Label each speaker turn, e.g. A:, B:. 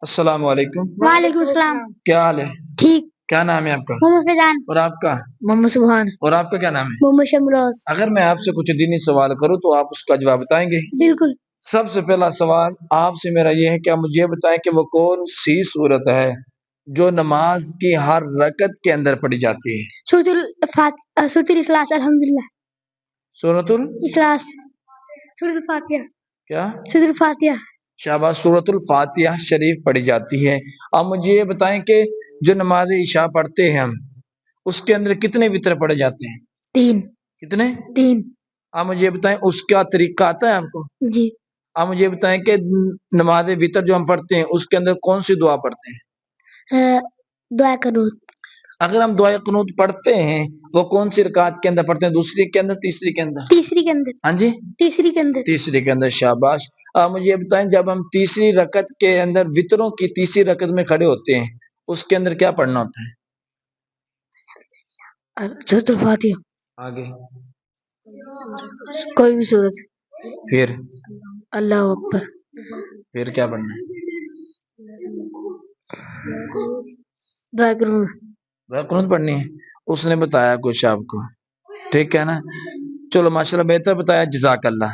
A: السلام علیکم،
B: وعلیکم السلام.
A: کیا حال ہے؟
B: ٹھیک.
A: کیا نام ہے آپ کا؟
B: محمد فیضان.
A: اور آپ کا؟
B: محمد سبحان.
A: اور آپ کا کیا نام ہے؟
B: محمد شمروز.
A: اگر میں آپ سے کچھ دینی سوال کروں تو آپ اس کا جواب بتائیں گے؟
B: بالکل.
A: سب سے پہلا سوال آپ سے میرا یہ ہے کہ آپ مجھے بتائیں کہ وہ کون سی صورت ہے جو نماز کی ہر رکعت کے اندر پڑھی جاتی ہے؟
B: سورۃ الاخلاص. الحمدللہ.
A: سورۃ
B: اخلاص. سورۃ الفاتحہ.
A: کیا؟
B: سورۃ الفاتحہ.
A: شاباش، سورۃ الفاتحہ شریف پڑھی جاتی ہے. آپ مجھے یہ بتائیں کہ جو نماز عشاء پڑھتے ہیں ہم، اس کے اندر کتنے وتر پڑھے جاتے ہیں؟
B: 3.
A: کتنے؟
B: 3.
A: آپ مجھے یہ بتائیں اس کا طریقہ آتا ہے آپ کو؟
B: جی.
A: آپ مجھے یہ بتائیں کہ نماز وتر جو ہم پڑھتے ہیں اس کے اندر کون سی دعا پڑھتے ہیں؟
B: دعا قنوت.
A: اگر ہم دعا قنوت پڑھتے ہیں وہ کون سی رکعت کے اندر پڑھتے ہیں؟ دوسری کے اندر، تیسری کے اندر؟
B: تیسری کے اندر.
A: ہاں جی،
B: تیسری کے اندر.
A: تیسری کے اندر. شاباش. آپ مجھے یہ بتائیں جب ہم تیسری رکعت کے اندر وتروں کی تیسری رکعت میں کھڑے ہوتے ہیں اس کے اندر کیا پڑھنا ہوتا ہے؟
B: سورۃ الفاتحہ.
A: آگے
B: کوئی بھی سورت.
A: پھر
B: اللہ اکبر.
A: پھر کیا پڑھنا ہے؟
B: دعا قنوت.
A: دعا قنوت پڑھنی ہے. اس نے بتایا کچھ آپ کو، ٹھیک ہے نا؟ چلو ماشاءاللہ، بہتر بتایا، جزاک اللہ.